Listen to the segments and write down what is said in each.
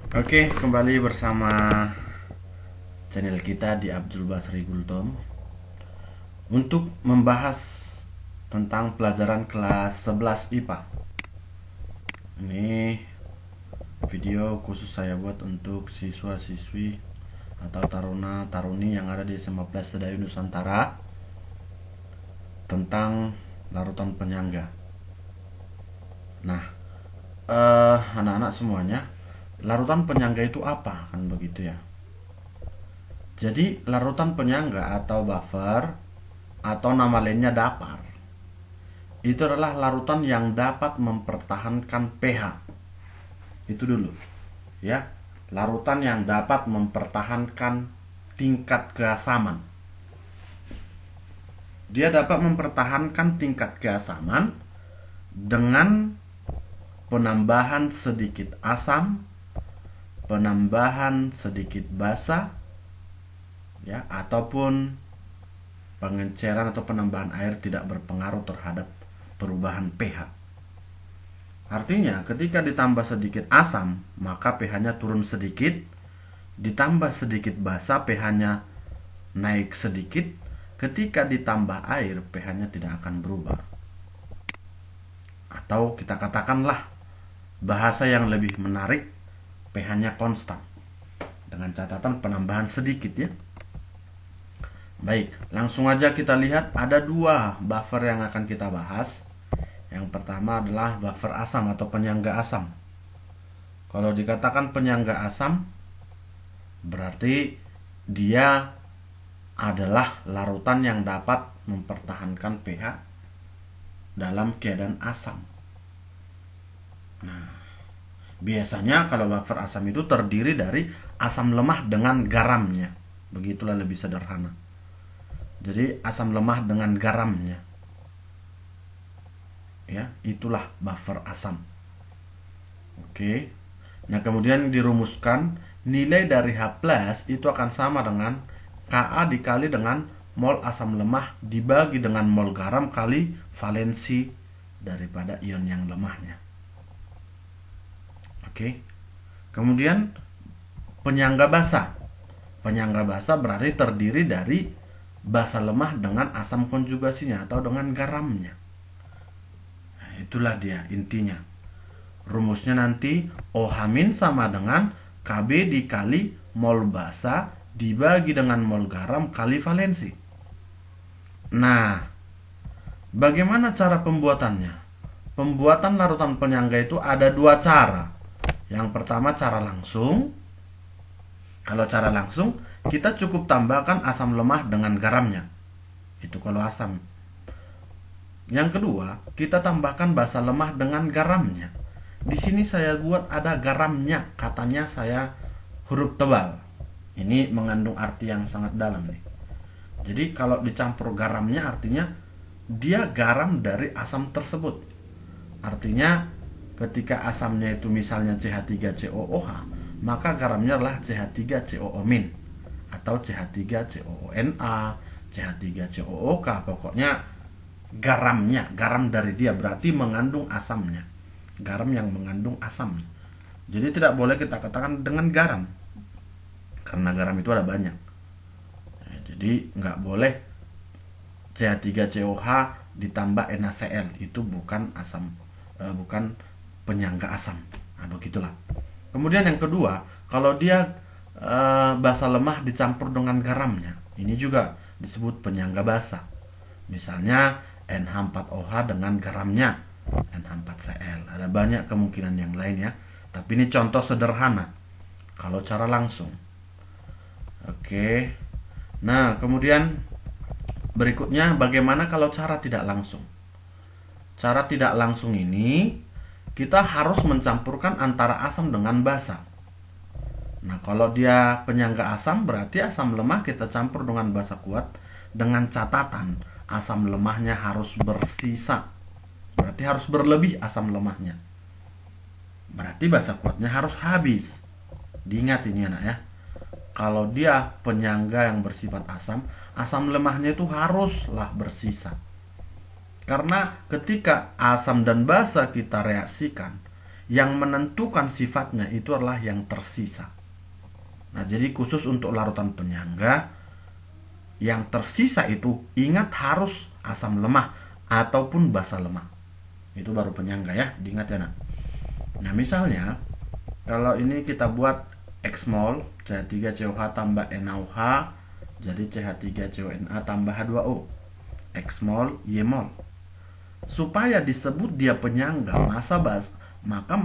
Oke, kembali bersama channel kita di Abdul Basri Gultom untuk membahas tentang pelajaran kelas 11 IPA. Ini video khusus saya buat untuk siswa-siswi atau taruna-taruni yang ada di SMA Sedayu Nusantara tentang larutan penyangga. Nah, anak-anak semuanya, larutan penyangga itu apa? Kan begitu ya. Jadi larutan penyangga atau buffer atau nama lainnya dapar itu adalah larutan yang dapat mempertahankan pH. Itu dulu ya. Larutan yang dapat mempertahankan tingkat keasaman. Dia dapat mempertahankan tingkat keasaman dengan penambahan sedikit asam, penambahan sedikit basa, ya, ataupun pengenceran atau penambahan air tidak berpengaruh terhadap perubahan pH. Artinya ketika ditambah sedikit asam, maka pH-nya turun sedikit, ditambah sedikit basa, pH-nya naik sedikit, ketika ditambah air, pH-nya tidak akan berubah. Atau kita katakanlah bahasa yang lebih menarik, pH-nya konstan dengan catatan penambahan sedikit ya. Baik, langsung aja kita lihat ada dua buffer yang akan kita bahas. Yang pertama adalah buffer asam atau penyangga asam. Kalau dikatakan penyangga asam, berarti dia adalah larutan yang dapat mempertahankan pH dalam keadaan asam. Nah, biasanya kalau buffer asam itu terdiri dari asam lemah dengan garamnya. Begitulah lebih sederhana. Jadi asam lemah dengan garamnya. Ya, itulah buffer asam. Oke. Nah, kemudian dirumuskan nilai dari H+ itu akan sama dengan Ka dikali dengan mol asam lemah dibagi dengan mol garam kali valensi daripada ion yang lemahnya. Oke. Kemudian penyangga basa. Penyangga basa berarti terdiri dari basa lemah dengan asam konjugasinya atau dengan garamnya. Nah, itulah dia intinya. Rumusnya nanti OH- sama dengan Kb dikali mol basa dibagi dengan mol garam kali valensi. Nah, bagaimana cara pembuatannya? Pembuatan larutan penyangga itu ada dua cara. Yang pertama cara langsung. Kalau cara langsung, kita cukup tambahkan asam lemah dengan garamnya. Itu kalau asam. Yang kedua, kita tambahkan basa lemah dengan garamnya. Di sini saya buat ada garamnya, katanya saya huruf tebal. Ini mengandung arti yang sangat dalam nih. Jadi kalau dicampur garamnya artinya dia garam dari asam tersebut. Artinya ketika asamnya itu misalnya CH3COOH, maka garamnya adalah CH3COO- atau CH3COONa, CH3COOK, pokoknya garamnya, garam dari dia berarti mengandung asamnya. Garam yang mengandung asam. Jadi tidak boleh kita katakan dengan garam, karena garam itu ada banyak. Jadi nggak boleh CH3COH ditambah NaCl, itu bukan asam, bukan penyangga asam. Nah, begitulah. Kemudian yang kedua, kalau dia basa lemah dicampur dengan garamnya, ini juga disebut penyangga basa. Misalnya NH4OH dengan garamnya NH4Cl. Ada banyak kemungkinan yang lain ya, tapi ini contoh sederhana kalau cara langsung. Oke. Nah, kemudian berikutnya bagaimana kalau cara tidak langsung? Cara tidak langsung ini kita harus mencampurkan antara asam dengan basa. Nah, kalau dia penyangga asam berarti asam lemah kita campur dengan basa kuat dengan catatan asam lemahnya harus bersisa. Berarti harus berlebih asam lemahnya. Berarti basa kuatnya harus habis. Diingat ini anak ya. Kalau dia penyangga yang bersifat asam, asam lemahnya itu haruslah bersisa. Karena ketika asam dan basa kita reaksikan, yang menentukan sifatnya itu adalah yang tersisa. Nah, jadi khusus untuk larutan penyangga, yang tersisa itu ingat harus asam lemah ataupun basa lemah. Itu baru penyangga ya, diingat ya nak. Nah, misalnya kalau ini kita buat X-mol CH3COH tambah NaOH jadi CH3CONa tambah H2O. X-mol Y-mol. Supaya disebut dia penyangga maka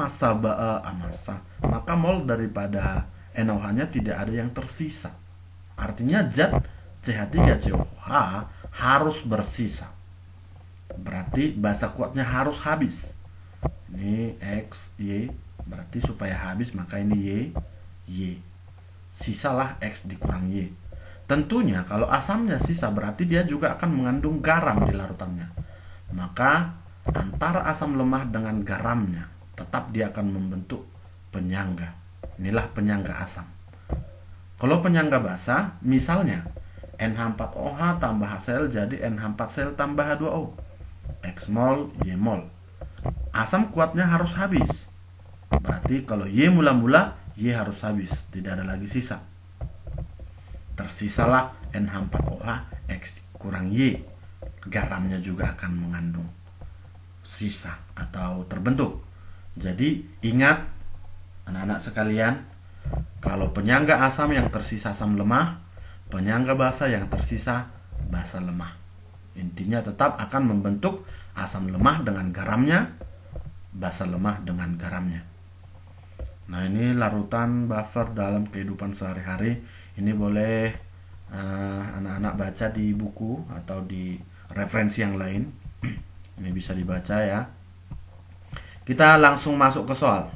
mol daripada NaOH-nya tidak ada yang tersisa. Artinya zat CH3COH harus bersisa. Berarti basa kuatnya harus habis. Ini X, Y, berarti supaya habis maka ini Y. Sisalah X dikurang Y. Tentunya kalau asamnya sisa berarti dia juga akan mengandung garam di larutannya. Maka antara asam lemah dengan garamnya tetap dia akan membentuk penyangga. Inilah penyangga asam. Kalau penyangga basa, misalnya NH4OH tambah HCl jadi NH4Cl tambah H2O. X-mol, Y-mol. Asam kuatnya harus habis. Berarti kalau Y mula-mula, Y harus habis. Tidak ada lagi sisa. Tersisalah NH4OH X kurang Y. Garamnya juga akan mengandung sisa atau terbentuk. Jadi ingat anak-anak sekalian, kalau penyangga asam yang tersisa asam lemah, penyangga basa yang tersisa basa lemah. Intinya tetap akan membentuk asam lemah dengan garamnya, basa lemah dengan garamnya. Nah, ini larutan buffer dalam kehidupan sehari-hari. Ini boleh anak-anak baca di buku atau di referensi yang lain. Ini bisa dibaca ya. Kita langsung masuk ke soal.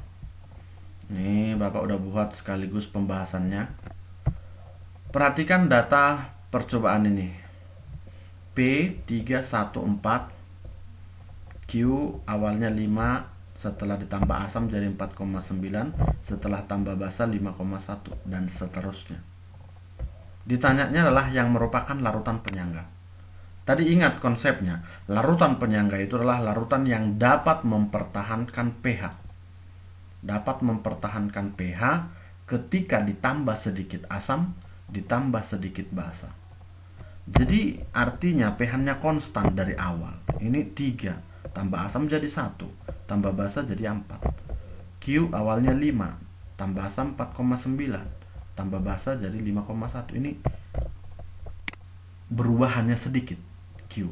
Ini Bapak udah buat sekaligus pembahasannya. Perhatikan data percobaan ini. P314 Q awalnya 5, setelah ditambah asam jadi 4,9, setelah tambah basa 5,1 dan seterusnya. Ditanyanya adalah yang merupakan larutan penyangga. Tadi ingat konsepnya, larutan penyangga itu adalah larutan yang dapat mempertahankan pH. Dapat mempertahankan pH ketika ditambah sedikit asam, ditambah sedikit basa. Jadi artinya pH-nya konstan dari awal. Ini 3, tambah asam jadi 1, tambah basa jadi 4. Q awalnya 5, tambah asam 4,9, tambah basa jadi 5,1. Ini berubah hanya sedikit. Q.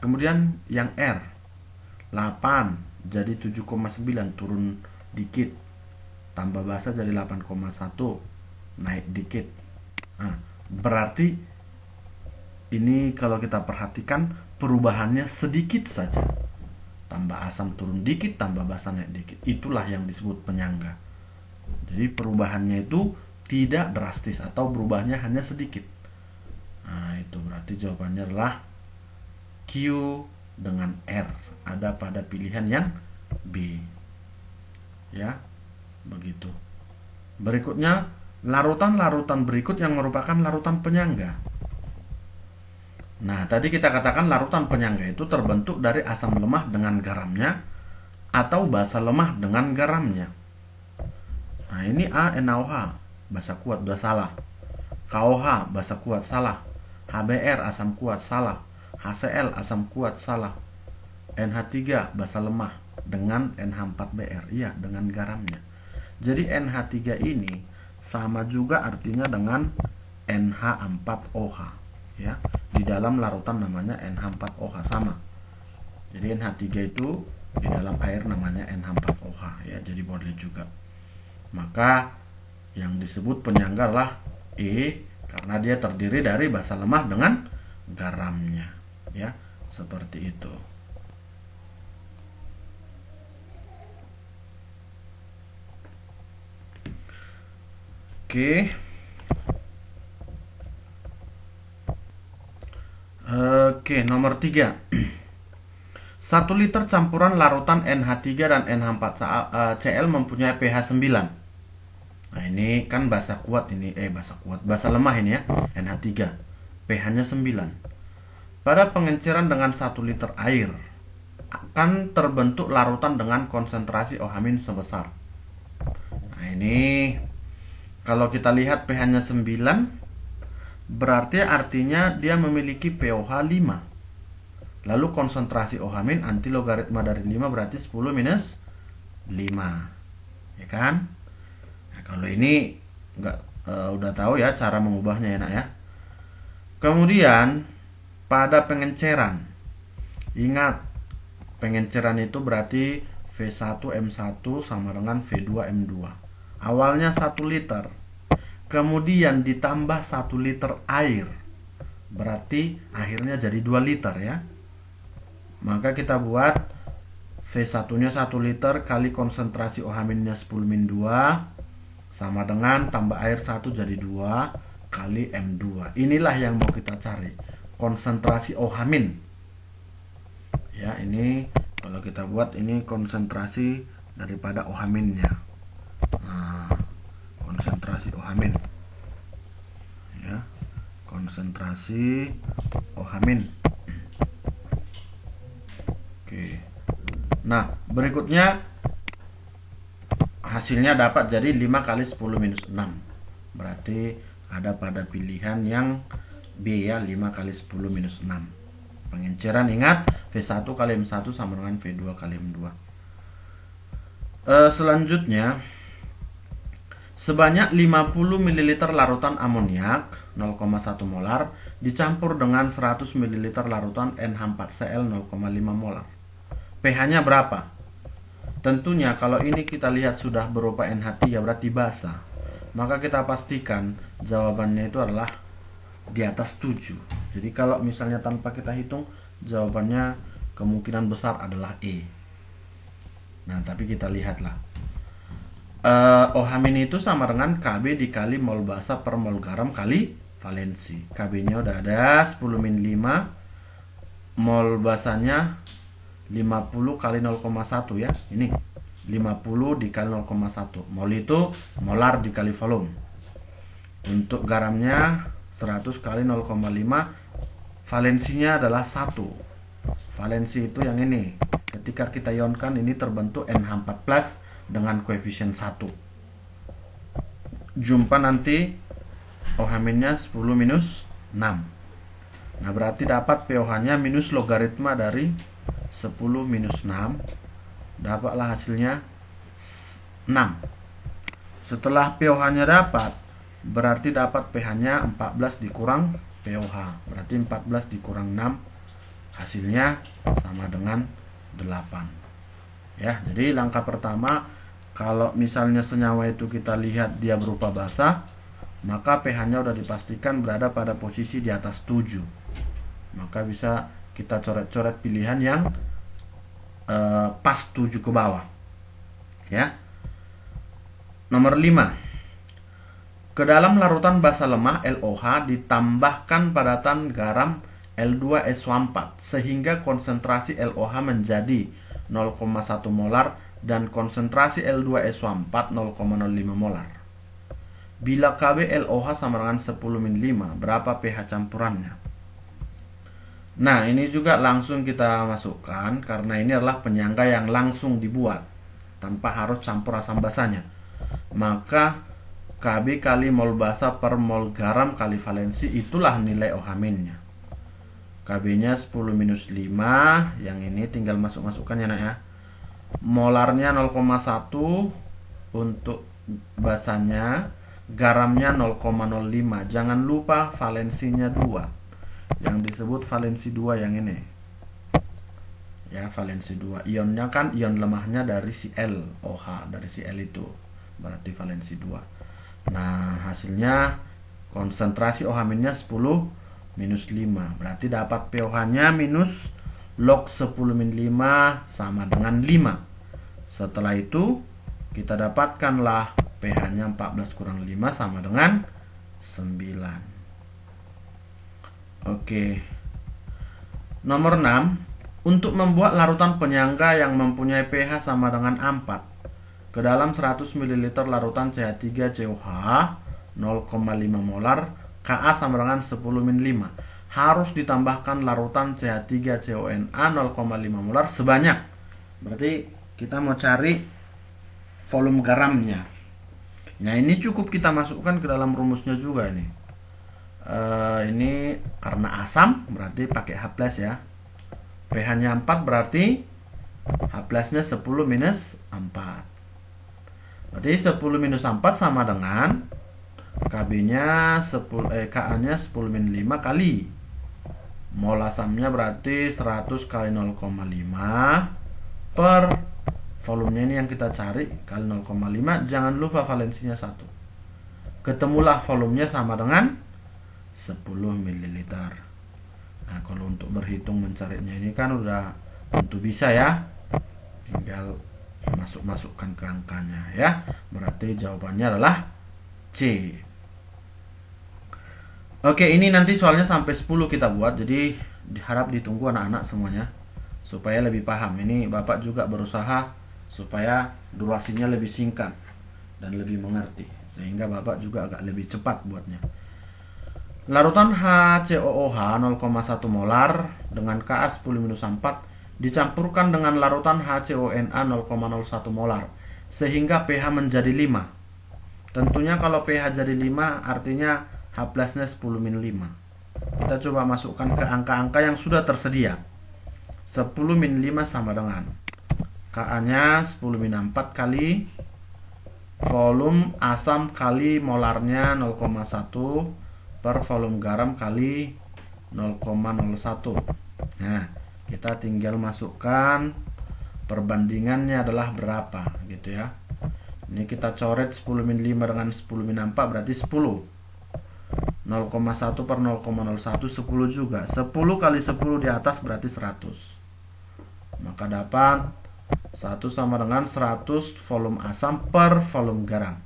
Kemudian yang R 8 jadi 7,9, turun dikit, tambah basa jadi 8,1, naik dikit. Nah, berarti ini kalau kita perhatikan perubahannya sedikit saja. Tambah asam turun dikit, tambah basa naik dikit. Itulah yang disebut penyangga. Jadi perubahannya itu tidak drastis atau berubahnya hanya sedikit. Nah, itu berarti jawabannya adalah Q dengan R. Ada pada pilihan yang B. Ya, begitu. Berikutnya, larutan-larutan berikut yang merupakan larutan penyangga. Nah, tadi kita katakan larutan penyangga itu terbentuk dari asam lemah dengan garamnya atau basa lemah dengan garamnya. Nah, ini A NaOH, basa kuat, udah salah. KOH, basa kuat, salah. HBr, asam kuat, salah. HCl, asam kuat, salah. NH3, basa lemah dengan NH4Br, iya, dengan garamnya. Jadi NH3 ini sama juga artinya dengan NH4OH, ya. Di dalam larutan namanya NH4OH, sama. Jadi NH3 itu di dalam air namanya NH4OH, ya. Jadi boleh juga. Maka yang disebut penyangga adalah E, karena dia terdiri dari basa lemah dengan garamnya, ya, seperti itu. Oke, nomor 3. 1 liter campuran larutan NH3 dan NH4Cl mempunyai pH 9. Nah, ini kan basa kuat ini, basa lemah ini ya, NH3. pH-nya 9. Pada pengenceran dengan 1 liter air, akan terbentuk larutan dengan konsentrasi OH- sebesar. Nah, ini kalau kita lihat pH-nya 9, berarti artinya dia memiliki pOH 5. Lalu konsentrasi OH- anti logaritma dari 5 berarti 10 minus 5. Ya kan? Nah, kalau ini udah tahu ya cara mengubahnya ya nak ya. Kemudian pada pengenceran, ingat pengenceran itu berarti V1M1 sama dengan V2M2. Awalnya 1 liter, kemudian ditambah 1 liter air, berarti akhirnya jadi 2 liter ya. Maka kita buat V1 nya 1 liter kali konsentrasi OH- nya 10 min 2 sama dengan tambah air 1 jadi 2 kali M2. Inilah yang mau kita cari, konsentrasi OH-. Ya, ini kalau kita buat ini konsentrasi daripada OH-nya. Nah, konsentrasi OH-. Ya, konsentrasi OH-. Oke. Nah, berikutnya hasilnya dapat jadi 5 kali 10 minus 6. Berarti ada pada pilihan yang B ya, 5 kali 10 minus 6. Pengenceran ingat V1 kali M1 sama dengan V2 kali M2. Selanjutnya sebanyak 50 ml larutan amoniak 0,1 molar dicampur dengan 100 ml larutan NH4Cl 0,5 molar. pH-nya berapa? Tentunya kalau ini kita lihat sudah berupa NH3 berarti basah. Maka kita pastikan jawabannya itu adalah di atas 7. Jadi kalau misalnya tanpa kita hitung, jawabannya kemungkinan besar adalah E. Nah, tapi kita lihatlah. OH- itu sama dengan Kb dikali mol basa per mol garam kali valensi. Kb-nya udah ada 10 min 5. Mol basanya 50 kali 0,1 ya. Ini 50 dikali 0,1. Mol itu molar dikali volume. Untuk garamnya 100 kali 0,5. Valensinya adalah 1. Valensi itu yang ini. Ketika kita ionkan ini terbentuk NH4+ dengan koefisien 1. Jumpa nanti OH-nya 10 minus 6. Nah, berarti dapat pOH-nya minus logaritma dari 10 minus 6. Dapatlah hasilnya 6. Setelah pOH-nya dapat, berarti dapat pH-nya 14 dikurang pOH. Berarti 14 dikurang 6, hasilnya sama dengan 8. Ya, jadi langkah pertama, kalau misalnya senyawa itu kita lihat dia berupa basa, maka pH-nya sudah dipastikan berada pada posisi di atas 7. Maka bisa kita coret-coret pilihan yang pas 7 ke bawah. Ya. Nomor 5. Ke dalam larutan basa lemah LOH ditambahkan padatan garam L2SO4 sehingga konsentrasi LOH menjadi 0,1 molar dan konsentrasi L2SO4 0,05 molar. Bila Kb LOH sama dengan 10 min 5, berapa pH campurannya? Nah, ini juga langsung kita masukkan karena ini adalah penyangga yang langsung dibuat tanpa harus campur asam basanya. Maka Kb kali mol basa per mol garam kali valensi itulah nilai OH-nya. Kb-nya 10 minus 5, yang ini tinggal masukkan ya nak ya. Molarnya 0,1 untuk basanya, garamnya 0,05. Jangan lupa valensinya 2. Yang disebut valensi 2 yang ini. Ya, valensi 2. Ionnya kan ion lemahnya dari si L, OH dari si L itu. Berarti valensi 2. Nah, hasilnya konsentrasi OH-nya 10 minus 5. Berarti dapat pOH-nya minus log 10 min 5 sama dengan 5. Setelah itu kita dapatkanlah pH-nya 14 kurang 5 sama dengan 9. Oke. Nomor 6. Untuk membuat larutan penyangga yang mempunyai pH sama dengan 4 ke dalam 100 ml larutan CH3COH 0,5 molar, Ka sama dengan 10 min 5. harus ditambahkan larutan CH3CONA 0,5 molar sebanyak. Berarti kita mau cari volume garamnya. Nah, ini cukup kita masukkan ke dalam rumusnya juga ini. Ini karena asam berarti pakai H+ ya. pH-nya 4 berarti H+-nya 10 minus 4. Berarti 10 minus 4 sama dengan Kb-nya 10 Ka-nya 10 min 5 kali mol asamnya berarti 100 kali 0,5 per volumenya ini yang kita cari kali 0,5. Jangan lupa valensinya 1. Ketemulah volumenya sama dengan 10 ml. Nah, kalau untuk berhitung mencarinya ini kan udah tentu bisa ya. Tinggal masukkan ke angkanya ya. Berarti jawabannya adalah C. Oke, ini nanti soalnya sampai 10 kita buat, jadi diharap ditunggu anak-anak semuanya supaya lebih paham. Ini Bapak juga berusaha supaya durasinya lebih singkat dan lebih mengerti, sehingga Bapak juga agak lebih cepat buatnya. Larutan HCOOH 0,1 molar dengan Ka 10-4 dicampurkan dengan larutan HCONA 0,01 molar sehingga pH menjadi 5. Tentunya kalau pH jadi 5 artinya H+-nya 10 min 5. Kita coba masukkan ke angka-angka yang sudah tersedia. 10 min 5 sama dengan Ka-nya 10 min 4 kali volume asam kali molarnya 0,1 per volume garam kali 0,01. Nah, kita tinggal masukkan perbandingannya adalah berapa gitu ya. Ini kita coret 10 min 5 dengan 10 min 4 berarti 10. 0,1 per 0,01 10 juga. 10 kali 10 di atas berarti 100. Maka dapat 1 sama dengan 100 volume asam per volume garam.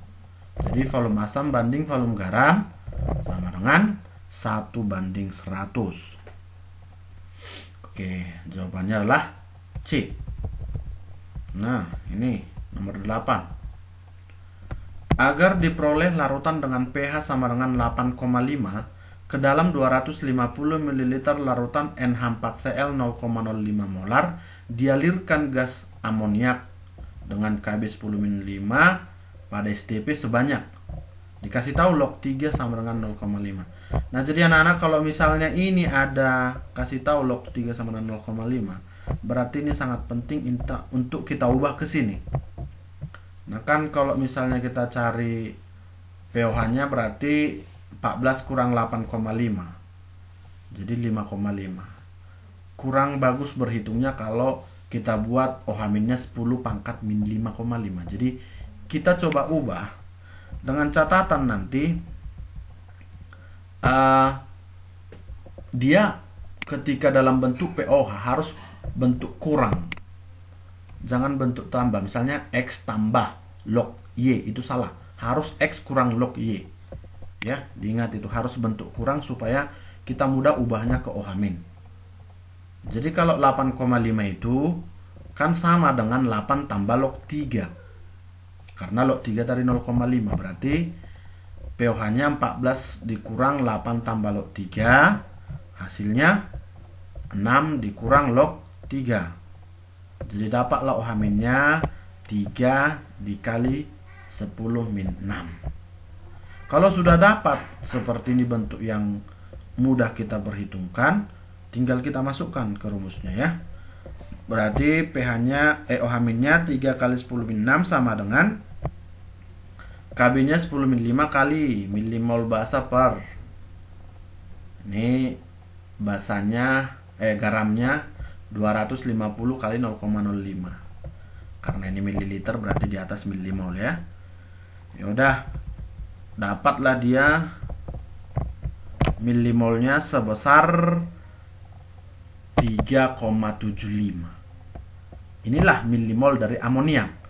Jadi volume asam banding volume garam sama dengan 1 banding 100. Oke, jawabannya adalah C. Nah, ini nomor 8. Agar diperoleh larutan dengan pH sama dengan 8,5 ke dalam 250 ml larutan NH4Cl 0,05 molar dialirkan gas amoniak dengan Kb 10 min 5 pada STP sebanyak. Dikasih tahu log 3 sama dengan 0,5. Nah, jadi anak-anak kalau misalnya ini ada kasih tahu log 3 sama dengan 0,5, berarti ini sangat penting untuk kita ubah ke sini. Nah, kan kalau misalnya kita cari pH-nya berarti 14 kurang 8,5. Jadi 5,5. Kurang bagus berhitungnya kalau kita buat OH-nya 10 pangkat min 5,5. Jadi kita coba ubah dengan catatan nanti dia ketika dalam bentuk POH harus bentuk kurang, jangan bentuk tambah. Misalnya X tambah log Y, itu salah, harus X kurang log Y ya. Diingat itu harus bentuk kurang supaya kita mudah ubahnya ke OH min. Jadi kalau 8,5 itu kan sama dengan 8 tambah log 3, karena log 3 dari 0,5 berarti pH-nya 14 dikurang 8 tambah log 3, hasilnya 6 dikurang log 3. Jadi dapatlah OH minnya 3 dikali 10 min 6. Kalau sudah dapat seperti ini bentuk yang mudah kita perhitungkan, tinggal kita masukkan ke rumusnya ya. Berarti pH-nya OH minnya 3 kali 10 min 6 sama dengan Kb-nya 10 min 5 kali milimol basa per, ini basanya garamnya 250 kali 0,05. Karena ini mililiter berarti di atas milimol ya. Ya udah, dapatlah dia milimolnya sebesar 3,75. Inilah milimol dari amoniak.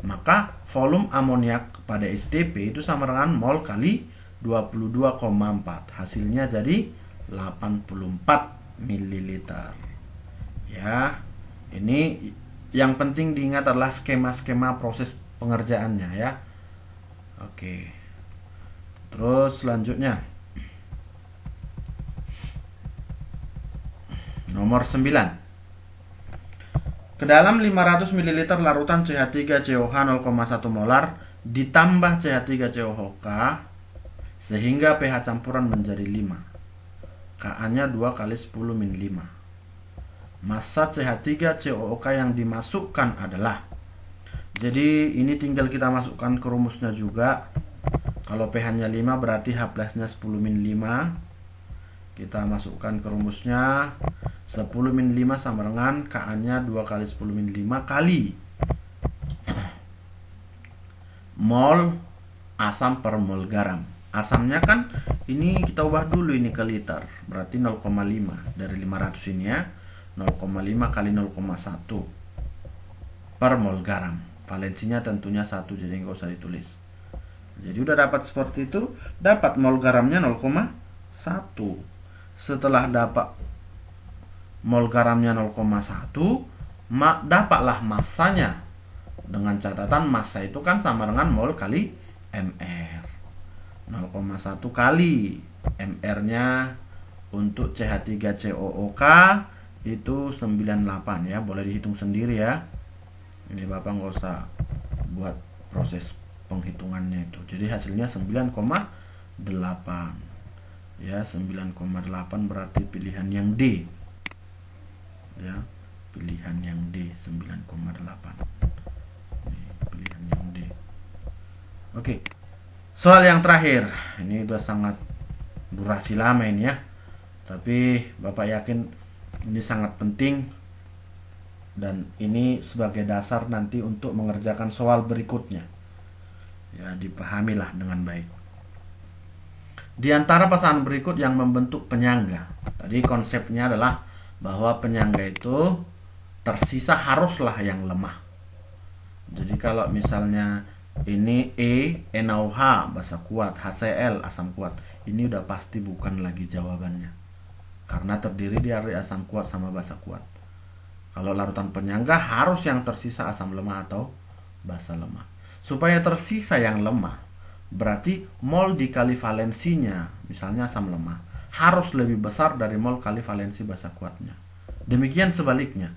Maka volume amoniak pada STP itu sama dengan mol kali 22,4. Hasilnya jadi 84 ml. Ya, ini yang penting diingat adalah skema-skema proses pengerjaannya ya. Oke. Terus selanjutnya Nomor 9. Ke dalam 500 ml larutan CH3COH 0,1 molar ditambah CH3COH sehingga pH campuran menjadi 5. Ka-nya 2 kali 10 min 5. Massa CH3COOK yang dimasukkan adalah, jadi ini tinggal kita masukkan ke rumusnya juga. Kalau pH-nya 5 berarti H plus-nya 10 min 5. Kita masukkan ke rumusnya. 10 min 5 sama dengan Ka-nya 2 kali 10 min 5 kali mol asam per mol garam. Asamnya kan ini kita ubah dulu ini ke liter, berarti 0,5 dari 500 ini ya. 0,5 kali 0,1 per mol garam. Valensinya tentunya 1, jadi nggak usah ditulis. Jadi udah dapat seperti itu, dapat mol garamnya 0,1. Setelah dapat mol garamnya 0,1, dapatlah massanya. Dengan catatan massa itu kan sama dengan mol kali mr. 0,1 kali mr-nya untuk CH3COOK itu 98 ya, boleh dihitung sendiri ya. Ini Bapak nggak usah buat proses penghitungannya itu. Jadi hasilnya 9,8 ya. 9,8 berarti pilihan yang D ya, pilihan yang D 9,8. Pilihan yang D. Oke, soal yang terakhir ini udah sangat durasi lama ini ya, tapi Bapak yakin ini sangat penting dan ini sebagai dasar nanti untuk mengerjakan soal berikutnya ya, dipahamilah dengan baik. Di antara pasangan berikut yang membentuk penyangga, tadi konsepnya adalah bahwa penyangga itu tersisa haruslah yang lemah. Jadi kalau misalnya ini NaOH basa kuat, HCl asam kuat, ini udah pasti bukan lagi jawabannya, karena terdiri dari asam kuat sama basa kuat. Kalau larutan penyangga harus yang tersisa asam lemah atau basa lemah. Supaya tersisa yang lemah, berarti mol dikali valensinya, misalnya asam lemah, harus lebih besar dari mol kali valensi basa kuatnya. Demikian sebaliknya.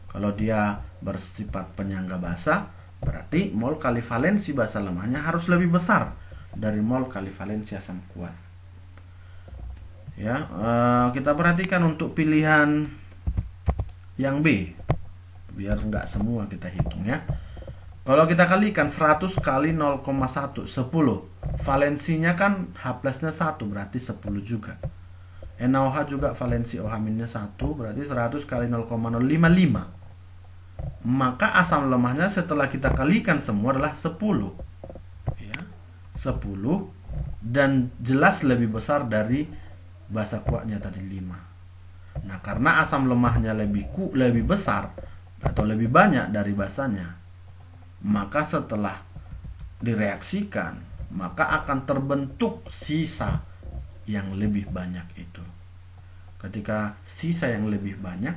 Kalau dia bersifat penyangga basa, berarti mol kali valensi basa lemahnya harus lebih besar dari mol kali valensi asam kuat. Ya, kita perhatikan untuk pilihan yang B, biar nggak semua kita hitung ya. Kalau kita kalikan 100 kali 0,1 10, valensinya kan H plusnya 1 berarti 10 juga. NaOH juga valensi OH minusnya 1 berarti 100 kali 0,055. Maka asam lemahnya setelah kita kalikan semua adalah 10 ya, 10 dan jelas lebih besar dari basa kuatnya tadi 5. Nah, karena asam lemahnya lebih besar atau lebih banyak dari basanya, maka setelah direaksikan, maka akan terbentuk sisa yang lebih banyak itu. Ketika sisa yang lebih banyak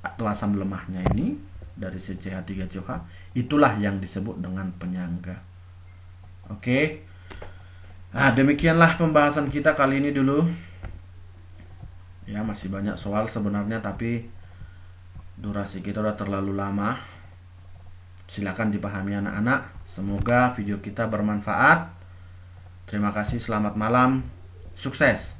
atau asam lemahnya ini dari CH3COH, itulah yang disebut dengan penyangga. Oke. Nah, demikianlah pembahasan kita kali ini dulu. Ya, masih banyak soal sebenarnya, tapi durasi kita udah terlalu lama. Silakan dipahami anak-anak. Semoga video kita bermanfaat. Terima kasih, selamat malam, sukses.